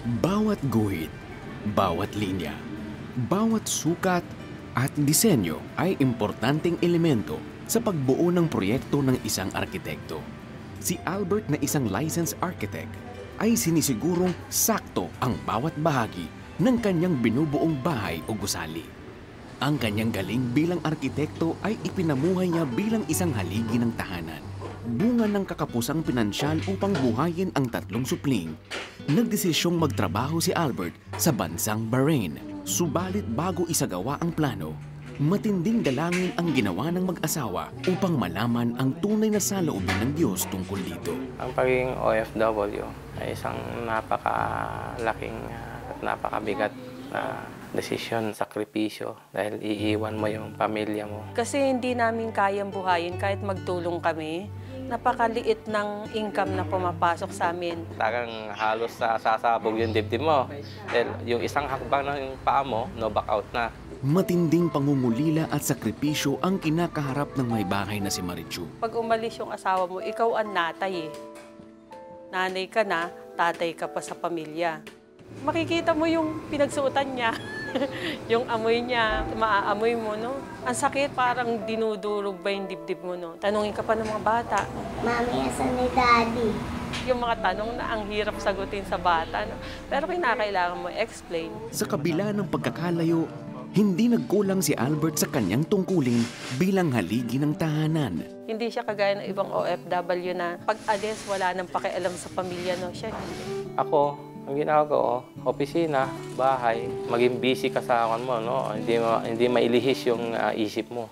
Bawat guhit, bawat linya, bawat sukat at disenyo ay importanteng elemento sa pagbuo ng proyekto ng isang arkitekto. Si Albert na isang licensed architect ay sinisigurong sakto ang bawat bahagi ng kanyang binubuong bahay o gusali. Ang kanyang galing bilang arkitekto ay ipinamuhay niya bilang isang haligi ng tahanan. Bunga ng kakapusang pinansyal upang buhayin ang tatlong supling, nagdesisyong magtrabaho si Albert sa bansang Bahrain. Subalit bago isagawa ang plano, matinding dalangin ang ginawa ng mag-asawa upang malaman ang tunay na saloobin ng Diyos tungkol dito. Ang pagiging OFW ay isang napakalaking at napakabigat na desisyon, sakripisyo dahil iiwan mo yung pamilya mo. Kasi hindi namin kayang buhayin kahit magtulong kami. Napakaliit ng income na pumapasok sa amin. Talagang halos sasabog yung dibdib mo. Dahil yung isang hakbang ng paa mo, no back out na. Matinding pangungulila at sakripisyo ang kinakaharap ng may bahay na si Marichu. Pag umalis yung asawa mo, ikaw ang natay eh. Nanay ka na, tatay ka pa sa pamilya. Makikita mo yung pinagsuotan niya. Yung amoy niya, maaamoy mo, no? Ang sakit, parang dinudurog ba yung dibdib mo, no? Tanungin ka pa ng mga bata. Mami, asan ni Daddy? Yung mga tanong na ang hirap sagutin sa bata, no? Pero kinakailangan mo explain. Sa kabila ng pagkakalayo, hindi nagkulang si Albert sa kanyang tungkulin bilang haligi ng tahanan. Hindi siya kagaya ng ibang OFW na pag alis, wala nang pakialam sa pamilya, no? Siya hindi. Ako, ang ginagawa ko, opisina, bahay, maging busy ka sa akin mo, no? Hindi mailihis yung isip mo.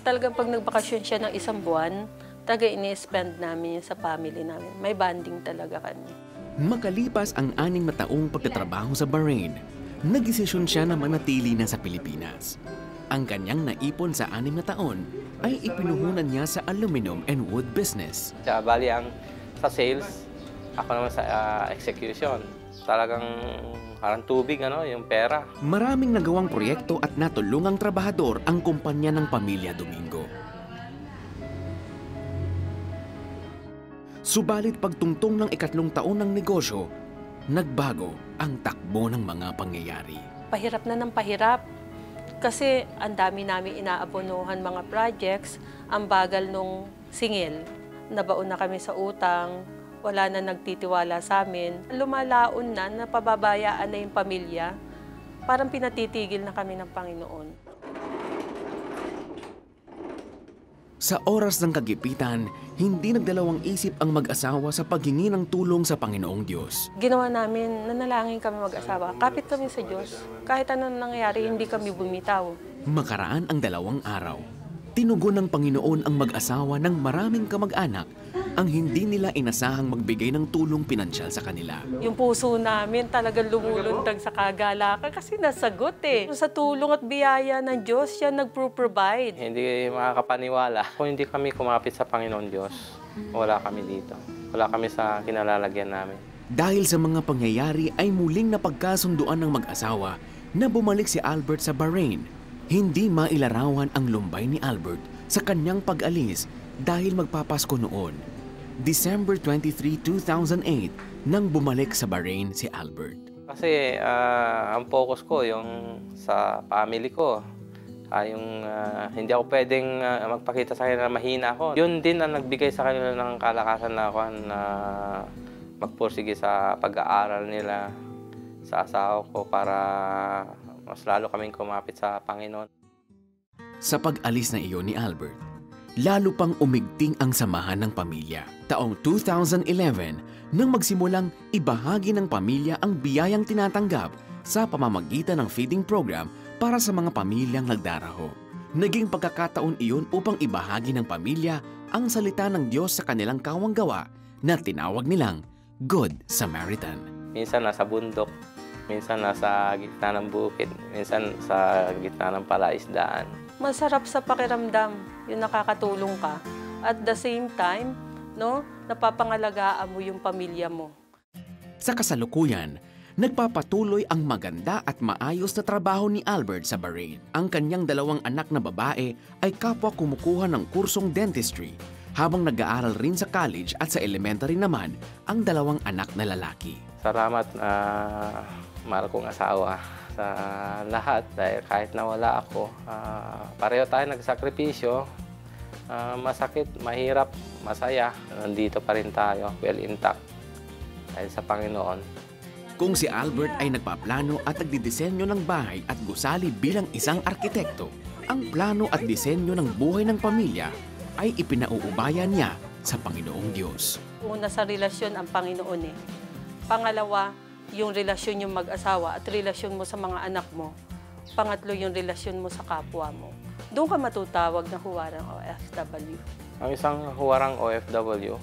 Talagang pag nagbakasyon siya ng isang buwan, talaga ini-spend namin yun sa family namin. May bonding talaga kami. Makalipas ang 6 na taong pagtatrabaho sa Bahrain, nagdesisyon siya na manatili na sa Pilipinas. Ang kanyang naipon sa 6 na taon ay ipinuhunan niya sa aluminum and wood business. Bali ang sa sales, ako naman sa execution. Talagang parang tubig, yung pera. Maraming nagawang proyekto at natulungang trabahador ang kumpanya ng Pamilya Domingo. Subalit pagtungtong ng 3 taon ng negosyo, nagbago ang takbo ng mga pangyayari. Pahirap na ng pahirap. Kasi ang dami namin inaabonohan mga projects, ang bagal nung singil. Nabaon na kami sa utang, wala na nagtitiwala sa amin. Lumalaon na, napababayaan na yung pamilya. Parang pinatitigil na kami ng Panginoon. Sa oras ng kagipitan, hindi nagdalawang isip ang mag-asawa sa paghingi ng tulong sa Panginoong Diyos. Ginawa namin, nanalangin kami mag-asawa. Kapit kami sa Diyos. Kahit anong nangyari, hindi kami bumitaw. Makaraan ang 2 araw. Tinugon ng Panginoon ang mag-asawa ng maraming kamag-anak ang hindi nila inasahang magbigay ng tulong pinansyal sa kanila. Yung puso namin talagang lumulundag sa kagalakan kasi nasagot eh. Sa tulong at biyaya ng Diyos, siya nagpro-provide. Hindi makakapaniwala. Kung hindi kami kumapit sa Panginoon Diyos, wala kami dito. Wala kami sa kinalalagyan namin. Dahil sa mga pangyayari ay muling napagkasunduan ng mag-asawa na bumalik si Albert sa Bahrain. Hindi mailarawan ang lumbay ni Albert sa kanyang pag-alis dahil magpapasko noon, December 23, 2008, nang bumalik sa Bahrain si Albert. Kasi ang focus ko yung sa family ko. Hindi ako pwedeng magpakita sa kanila na mahina ako. Yun din ang nagbigay sa kanila ng kalakasan na magpursige sa pag-aaral nila sa asawa ko para mas lalo kaming kumapit sa Panginoon. Sa pag-alis na iyon ni Albert, lalo pang umigting ang samahan ng pamilya. Taong 2011, nang magsimulang ibahagi ng pamilya ang biyayang tinatanggap sa pamamagitan ng feeding program para sa mga pamilyang nagdaraho. Naging pagkakataon iyon upang ibahagi ng pamilya ang salita ng Diyos sa kanilang kawanggawa na tinawag nilang Good Samaritan. Minsan nasa bundok, minsan nasa gitna ng bukid, minsan sa gitna ng palaisdaan. Masarap sa pakiramdam, yung nakakatulong ka. At the same time, no, napapangalagaan mo yung pamilya mo. Sa kasalukuyan, nagpapatuloy ang maganda at maayos na trabaho ni Albert sa Bahrain. Ang kanyang 2 anak na babae ay kapwa kumukuha ng kursong dentistry, habang nag-aaral rin sa college at sa elementary naman ang 2 anak na lalaki. Salamat, mahal kong asawa, sa lahat. Dahil kahit nawala ako, pareho tayo nagsakripisyo. Masakit, mahirap, masaya. Nandito pa rin tayo, well intact. Dahil sa Panginoon. Kung si Albert ay nagpaplano at nagdidisenyo ng bahay at gusali bilang isang arkitekto, ang plano at disenyo ng buhay ng pamilya ay ipinauubayan niya sa Panginoong Diyos. Una sa relasyon ang Panginoon eh. Pangalawa, yung relasyon yung mag-asawa at relasyon mo sa mga anak mo. Pangatlo, yung relasyon mo sa kapwa mo. Doon ka matutawag na huwarang OFW. Ang isang huwarang OFW,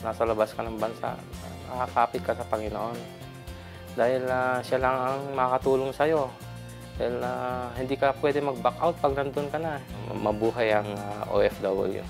nasa labas ka ng bansa, nakakapit ka sa Panginoon. Dahil siya lang ang makatulong sa'yo. Dahil hindi ka pwede mag-back out pag nandun ka na. Mabuhay ang OFW.